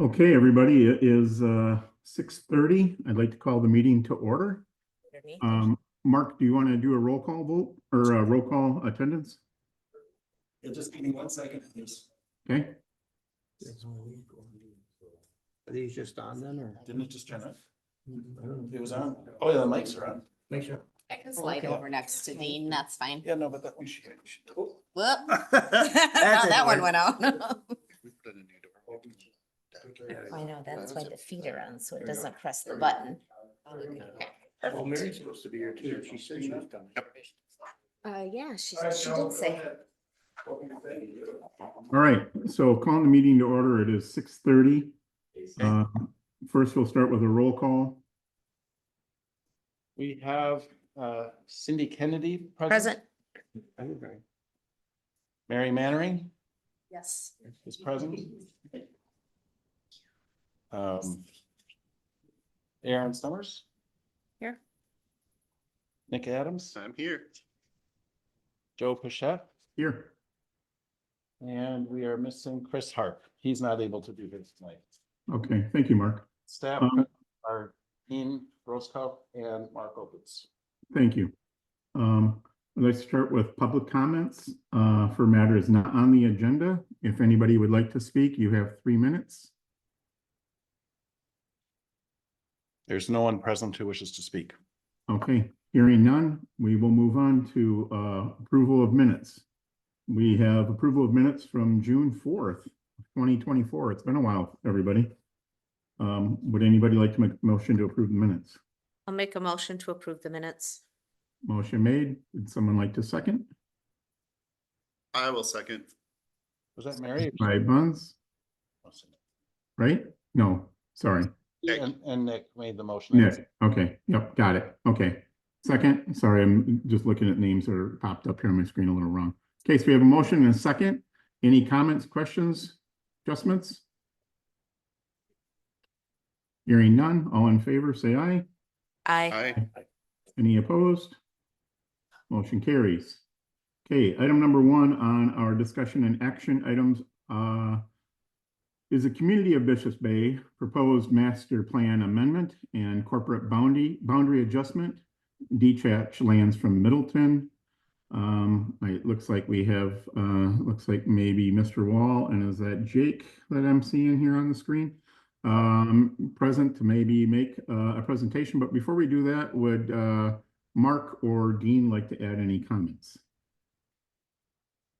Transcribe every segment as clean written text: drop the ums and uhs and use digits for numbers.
Okay, everybody, it is 6:30. I'd like to call the meeting to order. Mark, do you want to do a roll call vote or a roll call attendance? You'll just give me 1 second, please. Okay, Are these just on then, or? Didn't it just turn off? It was on. Oh, yeah, the mics are on. Make sure. I can slide Okay. over next to Dean, that's fine. Yeah, no, but that we should. Oh. Whoop. That one went out. I know, that's why the feet are on, so it doesn't press the button. Well, Mary's supposed to be here too. She said she was coming. Yeah, she did say. all right, so calling the meeting to order. It is 6:30. First, we'll start with a roll call. We have Cindy Kennedy Present. Mary Mannering Yes. is present. Aaron Summers. Here. Nick Adams. I'm here. Joe Pichette. Here. And we are missing Chris Harp. He's not able to do this tonight. Okay, thank you, Mark. Staff are Ian Roscoe and Mark Opitz. Thank you. Let's start with public comments for matters not on the agenda. If anybody would like to speak, you have 3 minutes. There's no one present who wishes to speak. Okay, hearing none, we will move on to approval of minutes. We have approval of minutes from June 4th, 2024. It's been a while, everybody. Would anybody like to make a motion to approve the minutes? I'll make a motion to approve the minutes. Motion made. Would someone like to second? I will second. Was that Mary? By Buns, right? No, sorry. Nick. And Nick made the motion. Nick. Okay, yep, got it. Okay. Second, sorry, I'm just looking at names that are popped up here on my screen a little wrong. Okay, so we have a motion and a second. Any comments, questions, adjustments? Hearing none, all in favor, say aye. Aye. Aye. Any opposed? Motion carries. Okay, item number 1 on our discussion and action items is the Community of Bishops Bay proposed master plan amendment and corporate boundary adjustment, detached lands from Middleton. It looks like we have, looks like maybe Mr. Wall, and is that Jake that I'm seeing here on the screen? Present to maybe make a presentation, but before we do that, would Mark or Dean like to add any comments?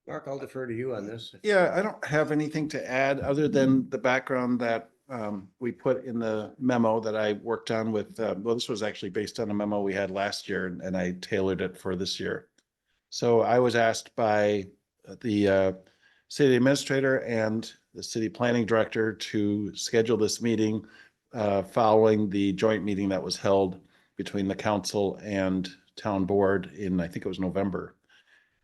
Mark, I'll defer to you on this. Yeah, I don't have anything to add other than the background that we put in the memo that I worked on with, well, this was actually based on a memo we had last year and I tailored it for this year. So I was asked by the city administrator and the city planning director to schedule this meeting following the joint meeting that was held between the council and town board in, I think it was November.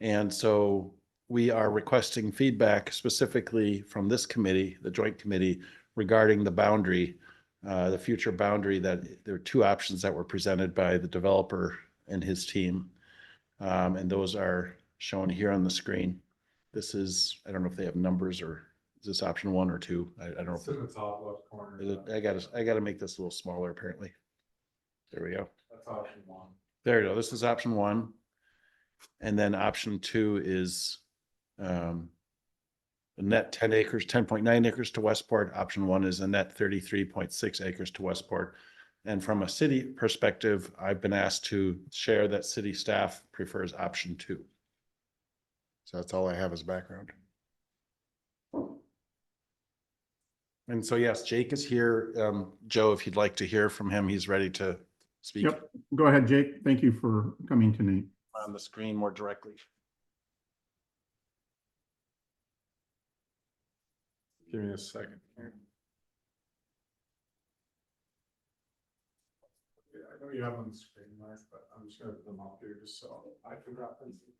And so we are requesting feedback specifically from this committee, the joint committee, regarding the boundary, the future boundary. That there are 2 options that were presented by the developer and his team. And those are shown here on the screen. This is, I don't know if they have numbers, or is this option 1 or 2? I don't know. It's in the top left corner. I gotta make this a little smaller apparently. There we go. That's option 1. There you go. This is option 1. And then option 2 is a net 10 acres, 10.9 acres to Westport. Option 1 is a net 33.6 acres to Westport. And from a city perspective, I've been asked to share that city staff prefers option 2. So that's all I have as background. And so, yes, Jake is here. Joe, if you'd like to hear from him, he's ready to speak. Yep, go ahead, Jake. Thank you for coming tonight. On the screen more directly. Give me a second here. Yeah, I know you have on the screen, Mark, but I'm just gonna put them up here just so I can reference it.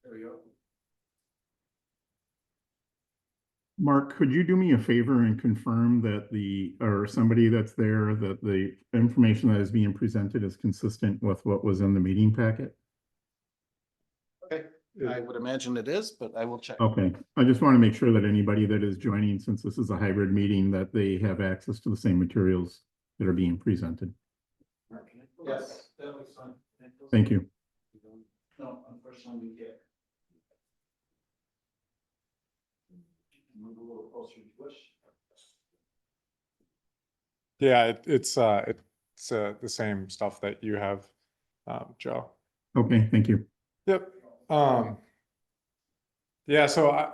There we go. Mark, could you do me a favor and confirm that or somebody that's there, that the information that is being presented is consistent with what was in the meeting packet? Okay, I would imagine it is, but I will check. Okay, I just want to make sure that anybody that is joining, since this is a hybrid meeting, that they have access to the same materials that are being presented. Yes, that was fine. Thank you. No, unfortunately, we can't. Move a little closer to Bush. Yeah, it's the same stuff that you have, Joe. Okay, thank you. Yep. Yeah, so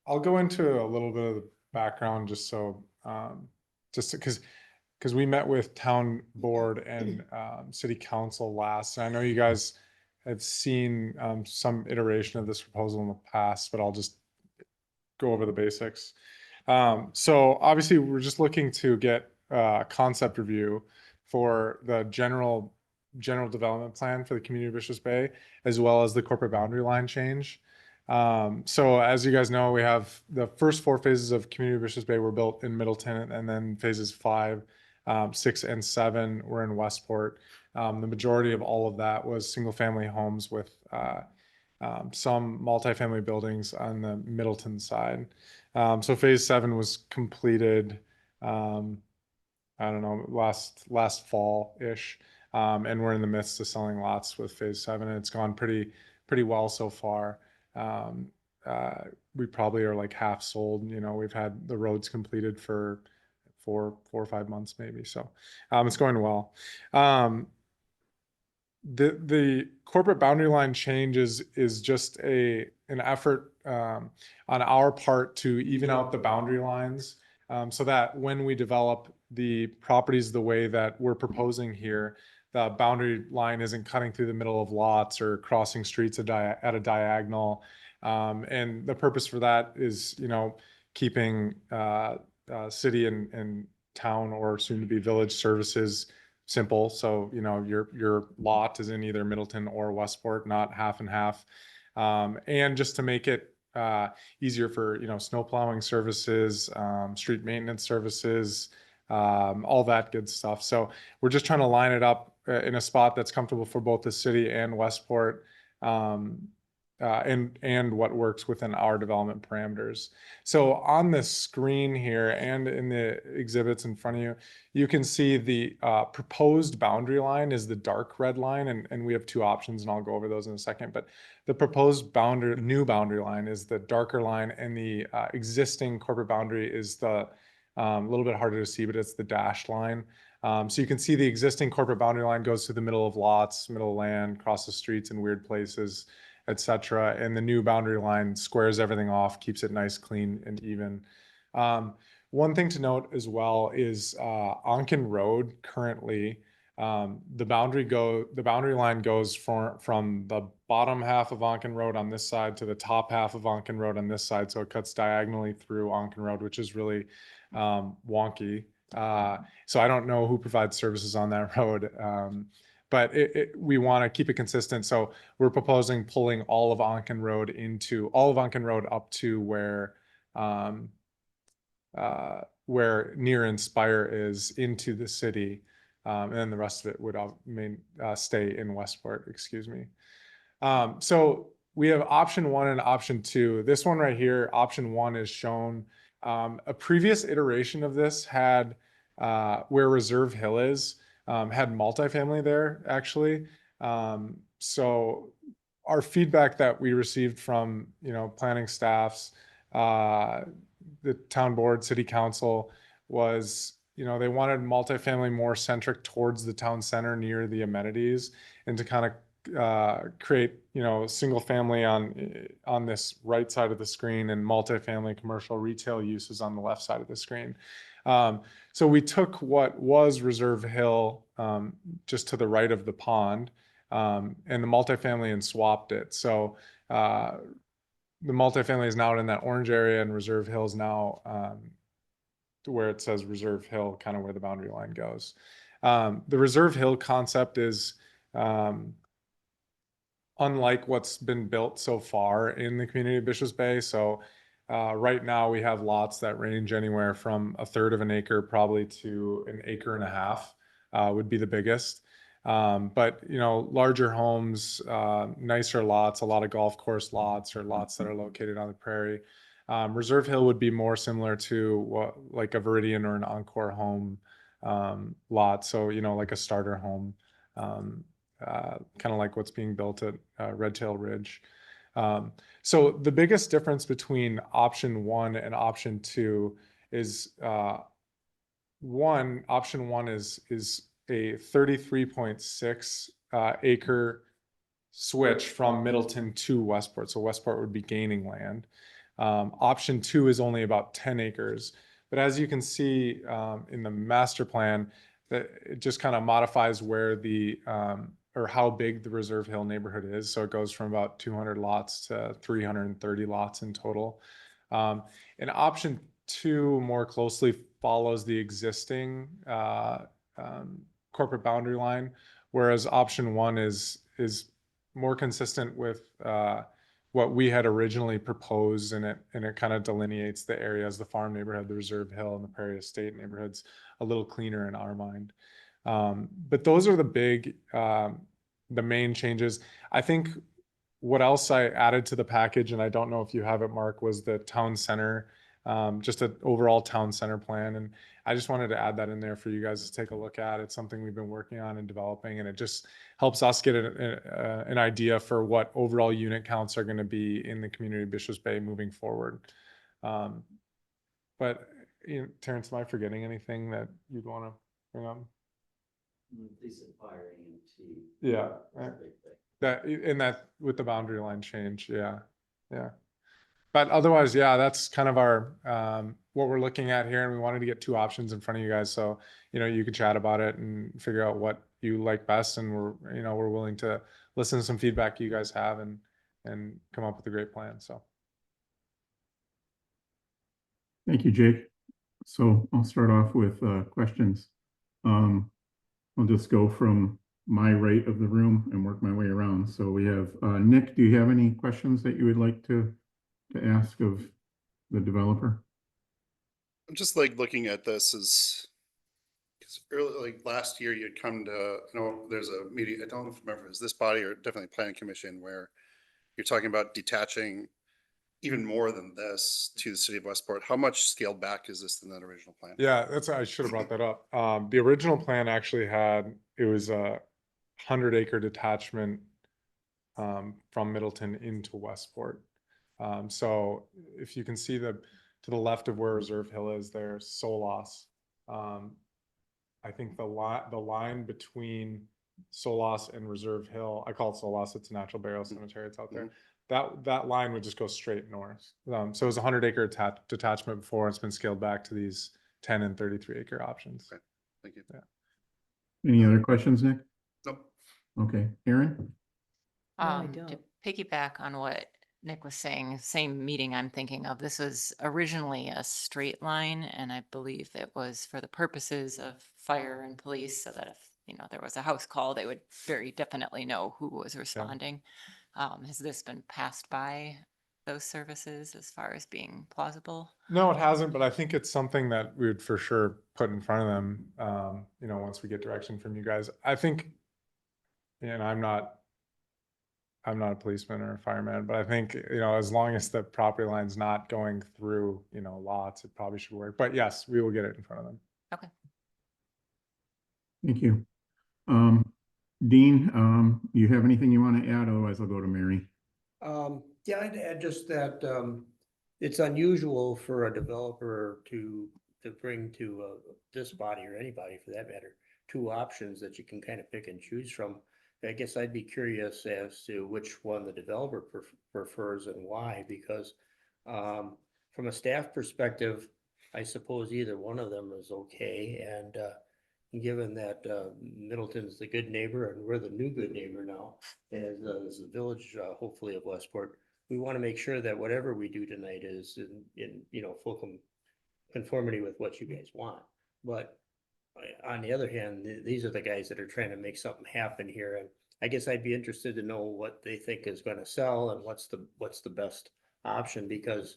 I'll go into a little bit of the background just so just because we met with town board and city council last, and I know you guys have seen some iteration of this proposal in the past, but I'll just go over the basics. So obviously we're just looking to get a concept review for the general development plan for the community of Bishop's Bay, as well as the corporate boundary line change. So as you guys know, we have the first 4 phases of community of Bishop's Bay were built in Middleton, and then phases 5, 6, and 7 were in Westport. The majority of all of that was single family homes with some multifamily buildings on the Middleton side. So phase 7 was completed, I don't know, last fall-ish. And we're in the midst of selling lots with phase 7. And it's gone pretty well so far. We probably are like half sold. You know, we've had the roads completed for 4 or 5 months maybe. So it's going well. The corporate boundary line change is just an effort on our part to even out the boundary lines, so that when we develop the properties the way that we're proposing here, the boundary line isn't cutting through the middle of lots or crossing streets at a diagonal. And the purpose for that is, you know, keeping city and town, or soon to be village, services simple. So, you know, your lot is in either Middleton or Westport, not half and half. And just to make it easier for, you know, snow plowing services, street maintenance services, all that good stuff. So we're just trying to line it up in a spot that's comfortable for both the city and Westport, and what works within our development parameters. So on the screen here and in the exhibits in front of you, you can see the proposed boundary line is the dark red line, and we have 2 options, and I'll go over those in a second. But the proposed new boundary line is the darker line, and the existing corporate boundary is the little bit harder to see, but it's the dashed line. So you can see the existing corporate boundary line goes through the middle of lots, middle of land, crosses streets in weird places, etc. And the new boundary line squares everything off, keeps it nice, clean, and even. One thing to note as well is Onken Road currently, the boundary line goes from the bottom half of Onken Road on this side to the top half of Onken Road on this side. So it cuts diagonally through Onken Road, which is really wonky. So I don't know who provides services on that road. But we want to keep it consistent. So we're proposing pulling all of Onken Road up to where near Inspire is into the city. And then the rest of it would stay in Westport, excuse me. So we have option 1 and option 2. This one right here, option 1 is shown. A previous iteration of this had where Reserve Hill is, had multifamily there actually. So our feedback that we received from, you know, planning staffs, the town board, city council, was, you know, they wanted multifamily more centric towards the town center near the amenities, and to kind of create, you know, single family on this right side of the screen and multifamily commercial retail uses on the left side of the screen. So we took what was Reserve Hill, just to the right of the pond, and the multifamily, and swapped it. So the multifamily is now in that orange area, and Reserve Hill is now where it says Reserve Hill, kind of where the boundary line goes. The Reserve Hill concept is unlike what's been built so far in the community of Bishop's Bay. So Right now, we have lots that range anywhere from a third of an acre probably to an acre and a half would be the biggest. But you know, larger homes, nicer lots, a lot of golf course lots or lots that are located on the prairie. Reserve Hill would be more similar to what, like a Viridian or an Encore home lot. So, you know, like a starter home, kind of like what's being built at Red Tail Ridge. So the biggest difference between option one and option two is option one is a 33.6 acre switch from Middleton to Westport. So Westport would be gaining land. Option two is only about 10 acres. But as you can see in the master plan, that it just kind of modifies where the or how big the Reserve Hill neighborhood is. So it goes from about 200 lots to 330 lots in total. And option two more closely follows the existing corporate boundary line, whereas option one is more consistent with what we had originally proposed, and it kind of delineates the areas, the farm neighborhood, the Reserve Hill, and the Prairie Estate neighborhoods a little cleaner in our mind. But those are the main changes. I think what else I added to the package, and I don't know if you have it, Mark, was the town center, just an overall town center plan. And I just wanted to add that in there for you guys to take a look at. It's something we've been working on and developing, and it just helps us get an idea for what overall unit counts are going to be in the community of Bishops Bay moving forward. But you know, Terrence, am I forgetting anything that you'd want to bring up? Decent fire EMT. Yeah. That's a big thing. That in that with the boundary line change, yeah. But otherwise, yeah, that's kind of our what we're looking at here, and we wanted to get two options in front of you guys, so you know you could chat about it and figure out what you like best, and we're willing to listen to some feedback you guys have and come up with a great plan. So Thank you, Jake. So I'll start off with questions. I'll just go from my right of the room and work my way around. So we have Nick, do you have any questions that you would like to ask of the developer? I'm just like looking at this as, because early, like last year you'd come to, I know there's a meeting, I don't know if remember, it was this body or definitely planning commission where you're talking about detaching even more than this to the city of Westport. How much scaled back is this than that original plan? yeah, I should have brought that up. The original plan actually it was a 100-acre detachment from Middleton into Westport. So if you can see to the left of where Reserve Hill is, there's Solas. I think the line between Solas and Reserve Hill, I call it Solas, it's a natural burial cemetery, it's out there. That line would just go straight north. So it was a 100-acre detachment before. It's been scaled back to these 10 and 33-acre options. Okay. Thank you. Yeah. Any other questions, Nick? Nope. Okay, Aaron? To piggyback on what Nick was saying, same meeting I'm thinking of, this was originally a straight line, and I believe it was for the purposes of fire and police, so that if there was a house call, they would very definitely know who was responding. Has this been passed by those services as far as being plausible? No, it hasn't, but I think it's something that we would for sure put in front of them, once we get direction from you guys. I think, and I'm not a policeman or a fireman, but I think, as long as the property line's not going through, lots, it probably should work. But yes, we will get it in front of them. Okay. Thank you. Dean, you have anything you want to add? Otherwise, I'll go to Mary. Yeah, I'd add just that, it's unusual for a developer to bring to this body or anybody for that matter, two options that you can kind of pick and choose from. I guess I'd be curious as to which one the developer prefers and why, because from a staff perspective, I suppose either one of them is okay. And given that Middleton's the good neighbor and we're the new good neighbor now, as the village, hopefully, of Westport, we want to make sure that whatever we do tonight is in full conformity with what you guys want. But on the other hand, these are the guys that are trying to make something happen here, and I guess I'd be interested to know what they think is going to sell and what's the best option, because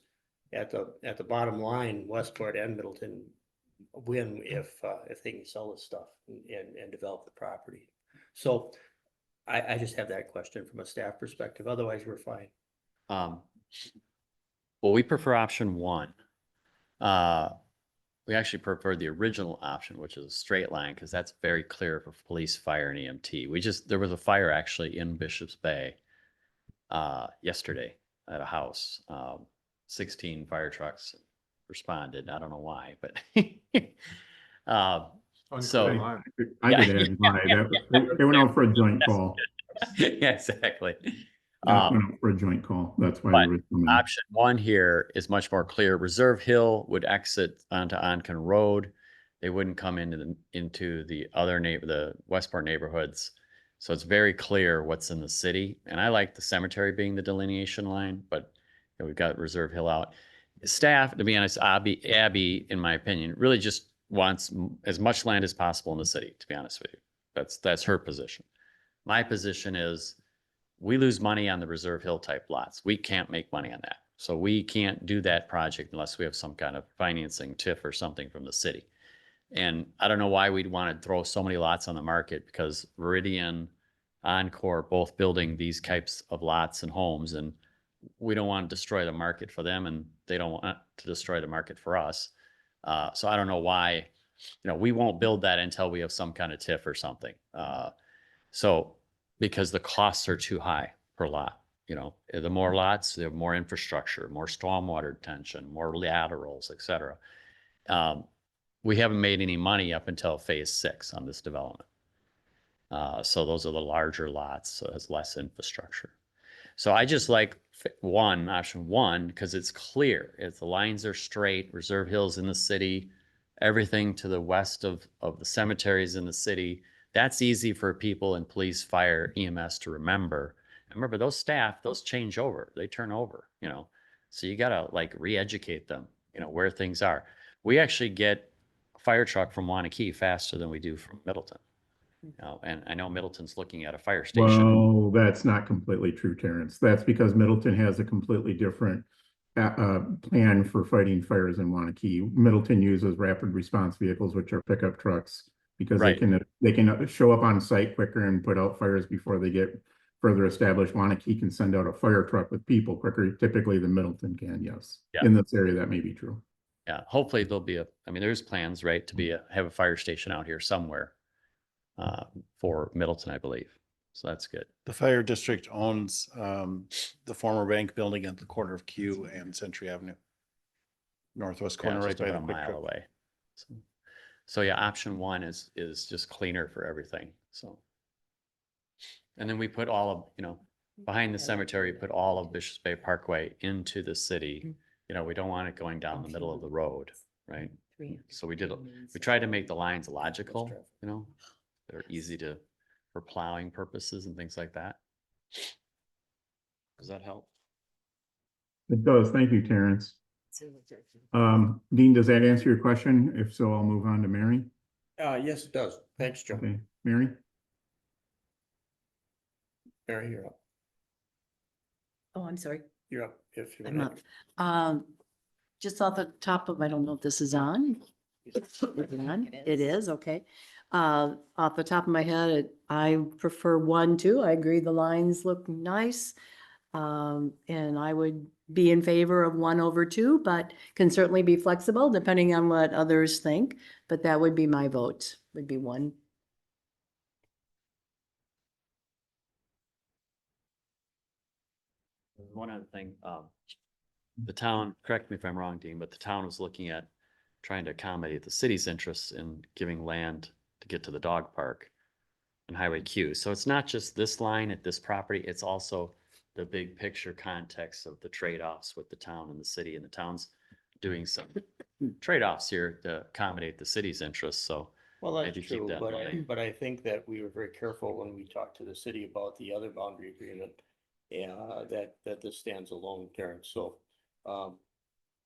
at the bottom line, Westport and Middleton win if they can sell this stuff and develop the property. So I just have that question from a staff perspective. Otherwise, we're fine. Well, we prefer option one. We actually prefer the original option, which is a straight line, because that's very clear for police, fire, and EMT. There was a fire actually in Bishop's Bay yesterday at a house. 16 fire trucks responded. I don't know why, but so Unclear line. I Yeah, could add why. They went out for a joint call. yeah, exactly. Went out for a joint call. That's why but there was so many. Option one here is much more clear. Reserve Hill would exit onto Onken Road. They wouldn't come into the other the Westport neighborhoods. So it's very clear what's in the city. And I like the cemetery being the delineation line, but we've got Reserve Hill out. Staff, to be honest, Abby, in my opinion, really just wants as much land as possible in the city, to be honest with you. That's her position. My position is we lose money on the Reserve Hill type lots. We can't make money on that. So we can't do that project unless we have some kind of financing, TIF or something from the city. And I don't know why we'd want to throw so many lots on the market, because Viridian, Encore, both building these types of lots and homes, and we don't want to destroy the market for them, and they don't want to destroy the market for us. So I don't know why, we won't build that until we have some kind of TIF or something. So because the costs are too high per lot, the more lots, they have more infrastructure, more stormwater detention, more laterals, et cetera. We haven't made any money up until phase 6 on this development. So those are the larger lots, so it has less infrastructure. So I just like option one, because it's clear. If the lines are straight, Reserve Hill's in the city, everything to the west of the cemeteries in the city, that's easy for people in police, fire, EMS to remember. And remember, those staff, those change over, they turn over, so you gotta re-educate them, where things are. We actually get a fire truck from Wanakee faster than we do from Middleton. And I know Middleton's looking at a fire station. Well, that's not completely true, Terrence. That's because Middleton has a completely different plan for fighting fires in Wanakee. Middleton uses rapid response vehicles, which are pickup trucks, because Right. they can show up on site quicker and put out fires before they get further established. Wanakee can send out a fire truck with people quicker, typically, than Middleton can. Yes, Yeah. in this area that may be true. Yeah, hopefully there'll be there's plans, right, to have a fire station out here somewhere for Middleton, I believe. So that's good. The fire district owns the former bank building at the corner of Q and Century Avenue. Northwest Yeah, corner, it's right just by about the a quick mile trip. away. So yeah, option one is just cleaner for everything. So, and then we put all of, behind the cemetery, put all of Bishop's Bay Parkway into the city. We don't want it going down the middle of the road, right? So we tried to make the lines logical, they're easy for plowing purposes and things like that. Does that help? It does. Thank you, Terrence. Dean, does that answer your question? If so, I'll move on to Mary. Yes, it does. Thanks, Joe. Okay, Mary? Mary, you're up. Oh, I'm sorry. You're up. If you're I'm up. Just off the top of, I don't know if this is on. Is it on? It is, okay. Off the top of my head, I prefer 1, 2. I agree the lines look nice. And I would be in favor of 1 over 2, but can certainly be flexible depending on what others think. But that would be my vote, would be 1. One other thing, the town, correct me if I'm wrong, Dean, but the town was looking at trying to accommodate the city's interests in giving land to get to the dog park and Highway Q. So it's not just this line at this property, it's also the big picture context of the trade-offs with the town and the city, and the town's doing some trade-offs here to accommodate the city's interests. So Well, that's maybe keep true, that in mind. but I think that we were very careful when we talked to the city about the other boundary agreement. That this stands alone, Terrence, so,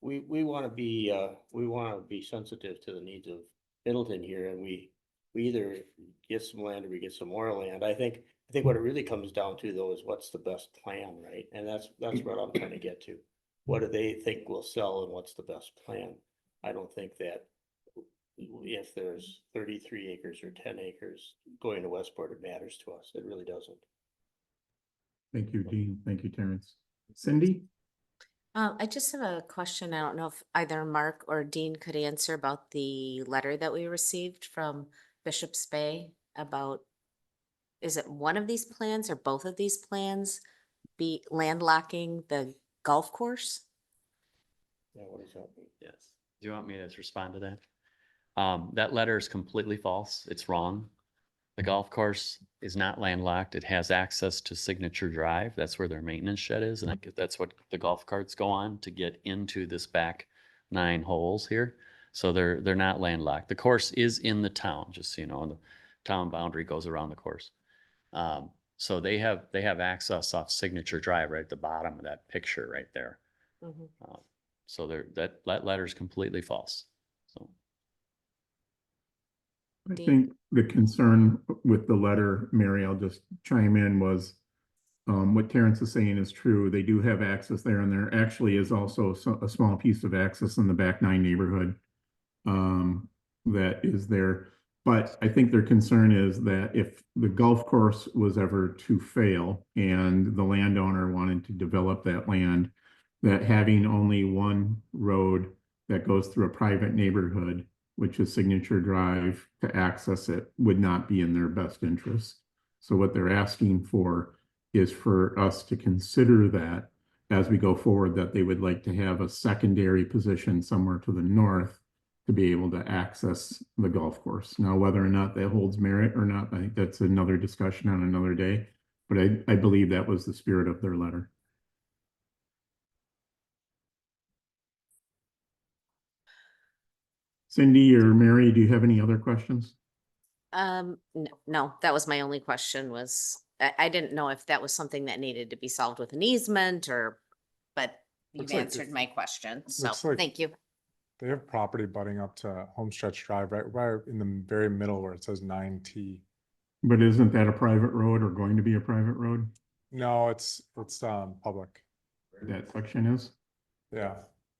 we wanna be sensitive to the needs of Middleton here, and we either get some land or we get some more land. I think what it really comes down to, though, is what's the best plan, right? And that's what I'm trying to get to. what do they think will sell and what's the best plan? I don't think that if there's 33 acres or 10 acres going to Westport, it matters to us. It really doesn't. Thank you, Dean. Thank you, Terrence. Cindy? I just have a question. I don't know if either Mark or Dean could answer about the letter that we received from Bishop's Bay about, is it one of these plans or both of these plans be landlocking the golf course? Yeah, what does that mean? Yes. Do you want me to respond to that? That letter is completely false. It's wrong. The golf course is not landlocked. It has access to Signature Drive. That's where their maintenance shed is, and that's what the golf carts go on to get into this back 9 holes here. So they're not landlocked. The course is in the town, just so you know, the town boundary goes around the course. So they have access off Signature Drive right at the bottom of that picture right there. Mhm. So that letter is completely false. So. I Dean? think the concern with the letter, Mary, I'll just chime in, was what Terrence is saying is true. They do have access there, and there actually is also a small piece of access in the back 9 neighborhood that is there. But I think their concern is that if the golf course was ever to fail and the landowner wanted to develop that land, that having only one road that goes through a private neighborhood, which is Signature Drive, to access it would not be in their best interest. So what they're asking for is for us to consider that as we go forward, that they would like to have a secondary position somewhere to the north to be able to access the golf course. Now, whether or not that holds merit or not, I think that's another discussion on another day. But I believe that was the spirit of their letter. Cindy or Mary, do you have any other questions? No, that was my only question was, I didn't know if that was something that needed to be solved with an easement but you've Looks like answered my question, so looks like- thank you. They have property butting up to Homestretch Drive, right in the very middle where it says 9T. But isn't that a private road or going to be a private road? No, it's public. That section is? Yeah.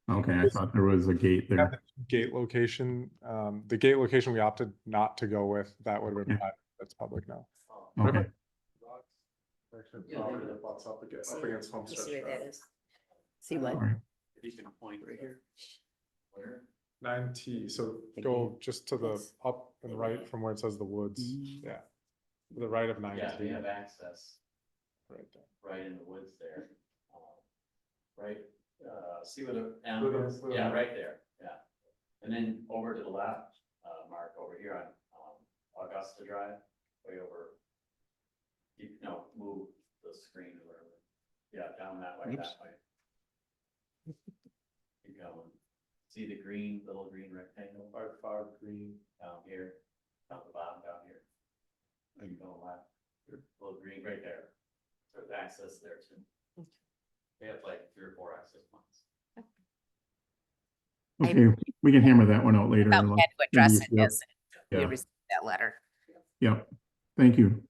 Okay, I thought there was a gate At there. the gate location, the gate location we opted not to go with, that would have been Okay. private. That's public now. Okay, Actually, property that butts up against You see Homestretch where that Drive. is? See what? all right. You can point right here. Where? 9T, so The go gate. just to the Yes. up and right from where it says the woods. Yeah. To the right of 9T. Yeah, they have access Right there. right in the woods there. Right, see where the M Where the- is? where the- Yeah, right there, yeah. And then over to the left, Mark, over here on, Augusta Drive, way over. Move the screen or whatever. Yeah, down that way, that way. Keep going. See the little green rectangle? Far green down here, down the bottom down here. You go left, little green right there. So there's access there too. They have like 3 or 4 access points. Okay, we can hammer that one out later. Thought we had to address it Yep. as we Yeah. received that letter. Yep, thank you.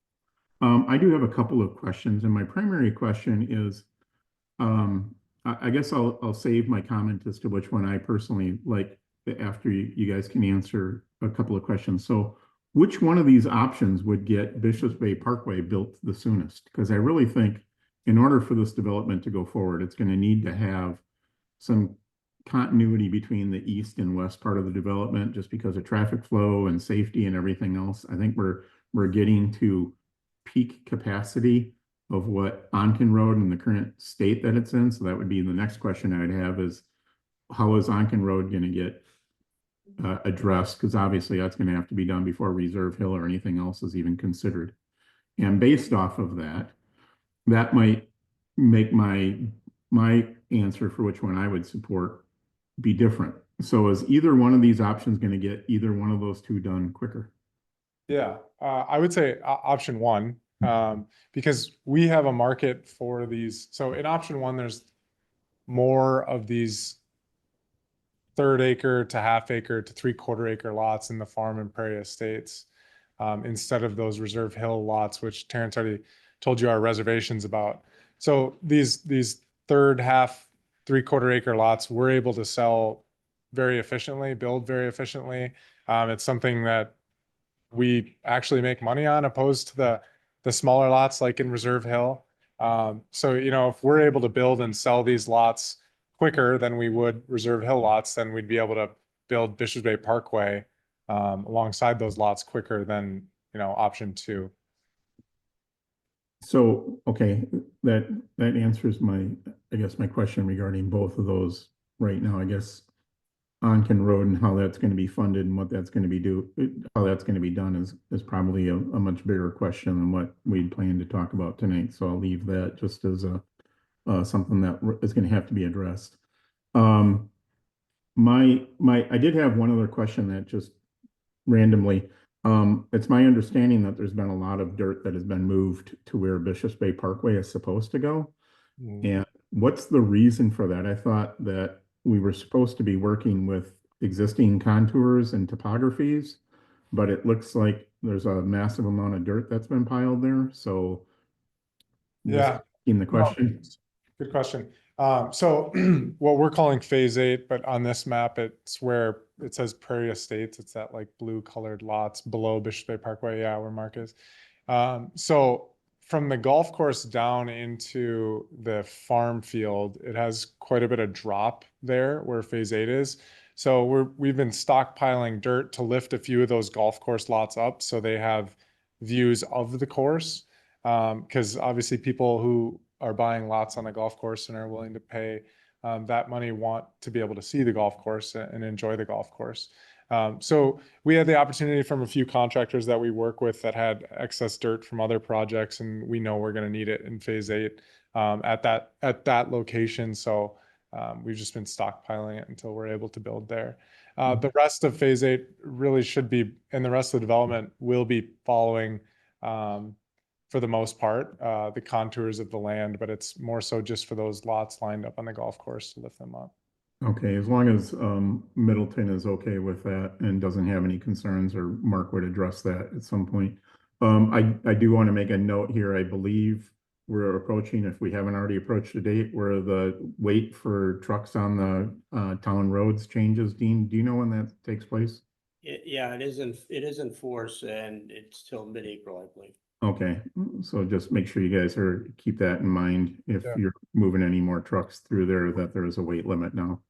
I do have a couple of questions, and my primary question is, I guess I'll save my comment as to which one I personally like after you guys can answer a couple of questions. So which one of these options would get Bishops Bay Parkway built the soonest? Because I really think in order for this development to go forward, it's going to need to have some continuity between the east and west part of the development, just because of traffic flow and safety and everything else. I think we're getting to peak capacity of what Onken Road in the current state that it's in. So that would be the next question I'd have is, how is Onken Road going to get addressed? Because obviously that's going to have to be done before Reserve Hill or anything else is even considered. And based off of that, that might make my answer for which one I would support be different. So is either one of these options going to get either one of those two done quicker? Yeah, I would say option one, because we have a market for these. So in option one, there's more of these 1/3 acre to 1/2 acre to 3/4 acre lots in the farm and prairie estates, instead of those Reserve Hill lots, which Terrence already told you our reservations about. So these 1/3, 1/2 3/4 acre lots, we're able to sell very efficiently, build very efficiently. It's something that we actually make money on, opposed to the smaller lots like in Reserve Hill. So, you know, if we're able to build and sell these lots quicker than we would Reserve Hill lots, then we'd be able to build Bishops Bay Parkway alongside those lots quicker than, you know, option 2. So, okay, that answers my, I guess, my question regarding both of those right now, I guess. Onken Road and how that's going to be funded and what that's going to be how that's going to be done is probably a much bigger question than what we'd planned to talk about tonight. So I'll leave that just as a something that is going to have to be addressed. I did have one other question that just randomly, it's my understanding that there's been a lot of dirt that has been moved to where Bishops Bay Parkway is supposed to go. And what's the reason for that? I thought that we were supposed to be working with existing contours and topographies, but it looks like there's a massive amount of dirt that's been piled there. So Yeah. In the question. Good question. So what we're calling phase 8, but on this map, it's where it says Prairie Estates. It's that like blue colored lots below Bishops Bay Parkway. Yeah, where Mark is. So from the golf course down into the farm field, it has quite a bit of drop there where phase 8 is. So we've been stockpiling dirt to lift a few of those golf course lots up so they have views of the course. Because obviously people who are buying lots on a golf course and are willing to pay that money want to be able to see the golf course and enjoy the golf course. So we had the opportunity from a few contractors that we work with that had excess dirt from other projects, and we know we're going to need it in phase 8 at that location. So we've just been stockpiling it until we're able to build there. The rest of phase 8 really should be, and the rest of the development will be following, for the most part, the contours of the land, but it's more so just for those lots lined up on the golf course to lift them up. Okay, as long as Middleton is okay with that and doesn't have any concerns, or Mark would address that at some point. I do want to make a note here. I believe we're approaching, if we haven't already approached the date where the wait for trucks on the town roads changes. Dean, do you know when that takes place? Yeah, it is in force, and it's till mid-April, I believe. Okay, so just make sure you guys keep that in mind if Yeah. you're moving any more trucks through there, that there is a weight limit now.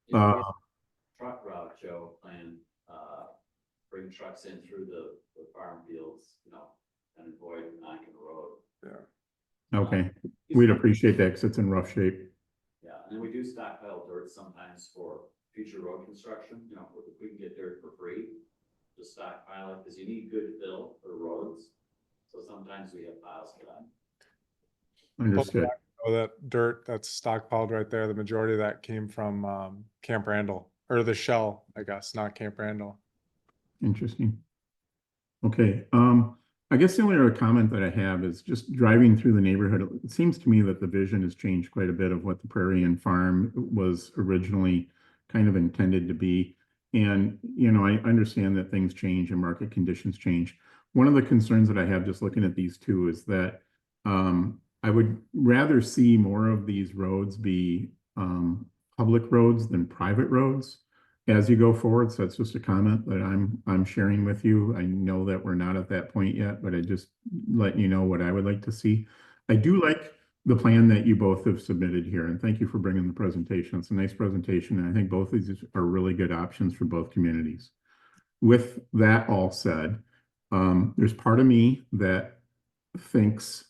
Truck route, Joe, and bring trucks in through the farm fields, you know, and avoid Onken Road. Yeah. Okay, we'd appreciate that because it's in rough shape. Yeah, and then we do stockpile dirt sometimes for future road construction, you know, if we can get dirt for free, just stockpile it, because you need good fill for roads. So sometimes we have piles for that. Understood. Oh, that dirt that's stockpiled right there, the majority of that came from Camp Randall, or the shell, I guess, not Camp Randall. Interesting. Okay, I guess the only other comment that I have is just driving through the neighborhood. It seems to me that the vision has changed quite a bit of what the Prairie and Farm was originally kind of intended to be. And, you know, I understand that things change and market conditions change. One of the concerns that I have just looking at these two is that I would rather see more of these roads be public roads than private roads as you go forward. So that's just a comment that I'm sharing with you. I know that we're not at that point yet, but I just letting you know what I would like to see. I do like the plan that you both have submitted here, and thank you for bringing the presentation. It's a nice presentation, and I think both of these are really good options for both communities. With that all said, there's part of me that thinks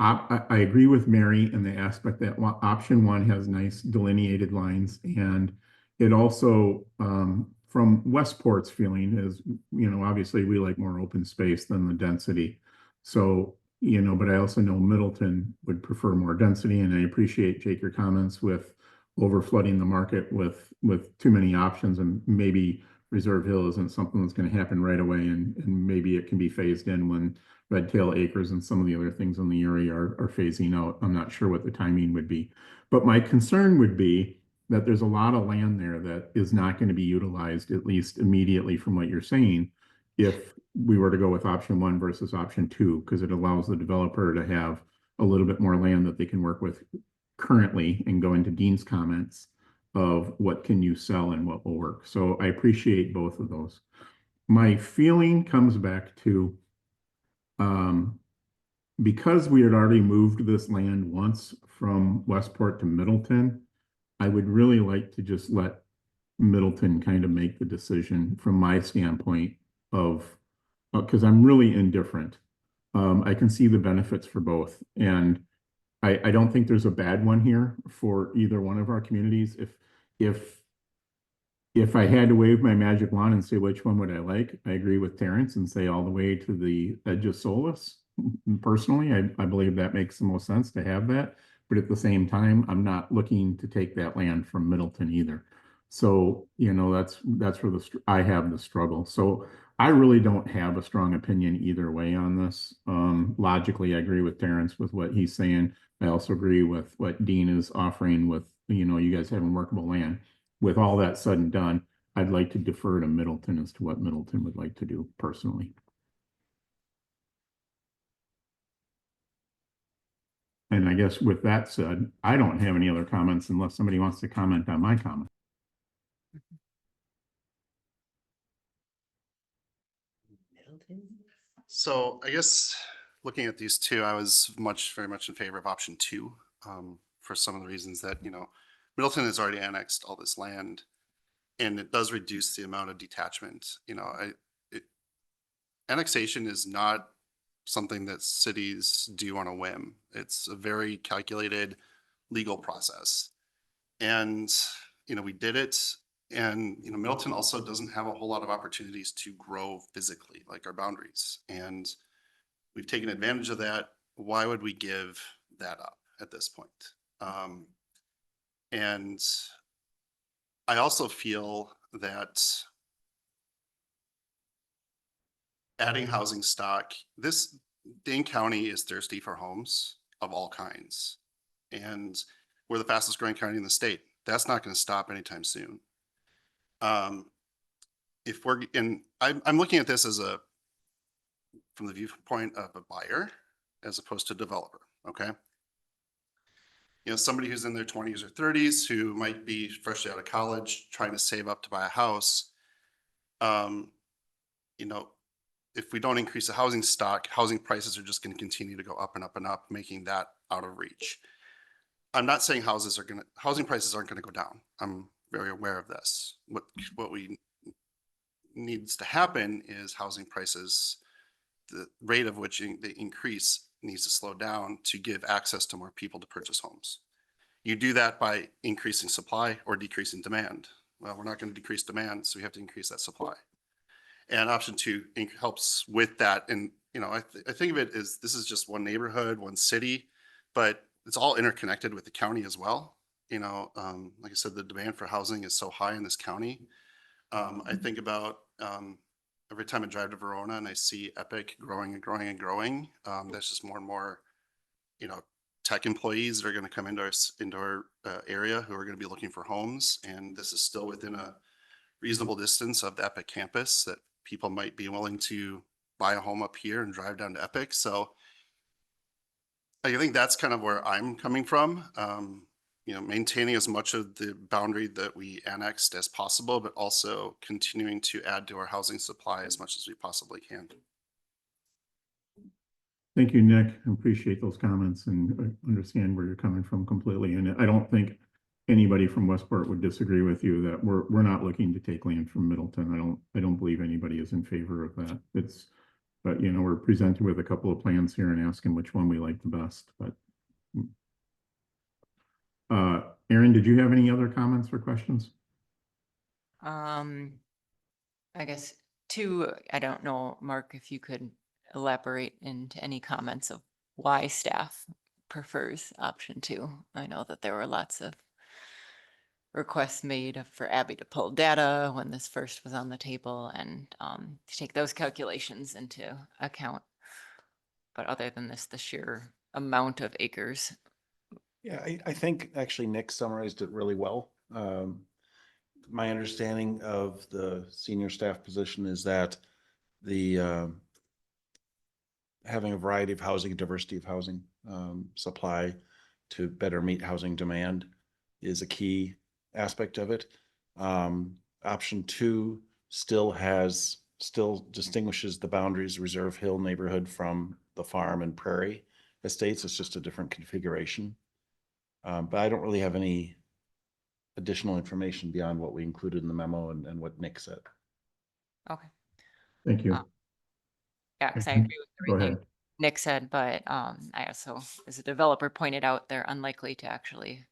I agree with Mary in the aspect that option 1 has nice delineated lines, and it also, from Westport's feeling is, you know, obviously we like more open space than the density. So, you know, but I also know Middleton would prefer more density, and I appreciate, Jake, your comments with over flooding the market with too many options, and maybe Reserve Hill isn't something that's going to happen right away, and maybe it can be phased in when Red Tail Acres and some of the other things in the area are phasing out. I'm not sure what the timing would be, but my concern would be that there's a lot of land there that is not going to be utilized, at least immediately from what you're saying, if we were to go with option 1 versus option 2, because it allows the developer to have a little bit more land that they can work with currently and go into Dean's comments of what can you sell and what will work. So I appreciate both of those. My feeling comes back to, because we had already moved this land once from Westport to Middleton, I would really like to just let Middleton kind of make the decision from my standpoint of, because I'm really indifferent. I can see the benefits for both. And I don't think there's a bad one here for either one of our communities. If I had to wave my magic wand and say which one would I like, I agree with Terrence and say all the way to the edge of Solus. Personally, I believe that makes the most sense to have that. But at the same time, I'm not looking to take that land from Middleton either. So, you know, that's where I have the struggle. So I really don't have a strong opinion either way on this. Logically, I agree with Terrence with what he's saying. I also agree with what Dean is offering with, you know, you guys having workable land. With all that said and done, I'd like to defer to Middleton as to what Middleton would like to do personally. And I guess with that said, I don't have any other comments unless somebody wants to comment on my comment. So I guess looking at these two, I was very much in favor of option two, for some of the reasons that, you know, Middleton has already annexed all this land and it does reduce the amount of detachment. You know, annexation is not something that cities do on a whim. It's a very calculated legal process. And, you know, we did it. And, you know, Middleton also doesn't have a whole lot of opportunities to grow physically, like our boundaries. And we've taken advantage of that. Why would we give that up at this point? And I also feel that adding housing stock, Dane County is thirsty for homes of all kinds. And we're the fastest growing county in the state. That's not going to stop anytime soon. I'm looking at this from the viewpoint of a buyer as opposed to developer. Okay. You know, somebody who's in their 20s or 30s who might be freshly out of college trying to save up to buy a house. You know, if we don't increase the housing stock, housing prices are just going to continue to go up and up and up, making that out of reach. I'm not saying housing prices aren't going to go down. I'm very aware of this. What we needs to happen is housing prices, the rate of which they increase needs to slow down to give access to more people to purchase homes. You do that by increasing supply or decreasing demand. Well, we're not going to decrease demand, so we have to increase that supply. And option two helps with that. And, you know, I think of it as this is just one neighborhood, one city, but it's all interconnected with the county as well. You know, like I said, the demand for housing is so high in this county. I think about every time I drive to Verona and I see Epic growing and growing and growing. That's just more and more, you know, tech employees that are going to come into our area who are going to be looking for homes. And this is still within a reasonable distance of the Epic campus that people might be willing to buy a home up here and drive down to Epic. So I think that's kind of where I'm coming from. You know, maintaining as much of the boundary that we annexed as possible, but also continuing to add to our housing supply as much as we possibly can. Thank you, Nick. I appreciate those comments and understand where you're coming from completely. And I don't think anybody from Westport would disagree with you that we're not looking to take land from Middleton. I don't believe anybody is in favor of that. But you know, we're presented with a couple of plans here and asking which one we like the best. But Aaron, did you have any other comments or questions? I guess I don't know, Mark, if you could elaborate into any comments of why staff prefers option two. I know that there were lots of requests made for Abby to pull data when this first was on the table and to take those calculations into account. But other than this, the sheer amount of acres. Yeah, I think actually Nick summarized it really well. My understanding of the senior staff position is that the having a variety of housing, diversity of housing, supply to better meet housing demand is a key aspect of it. Option 2 still distinguishes the boundaries Reserve Hill neighborhood from the farm and prairie estates. It's just a different configuration. But I don't really have any additional information beyond what we included in the memo and what Nick said. Okay. Thank you. Yeah, because I Mhm. agree with Go everything ahead. Nick said, but I also, as a developer, pointed out they're unlikely to actually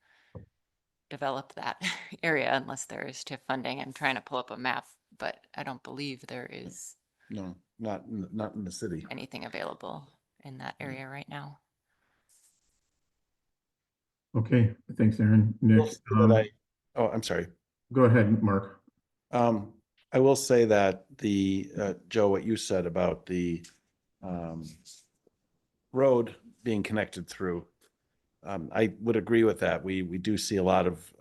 develop that area unless there is TIF funding. I'm trying to pull up a map, but I don't believe there is No, not in the city. anything available in that area right now. Okay, thanks, Aaron. Nick, Will say that I'm sorry. go ahead, Mark. I will say that Joe, what you said about the road being connected through, I would agree with that. We do see a lot of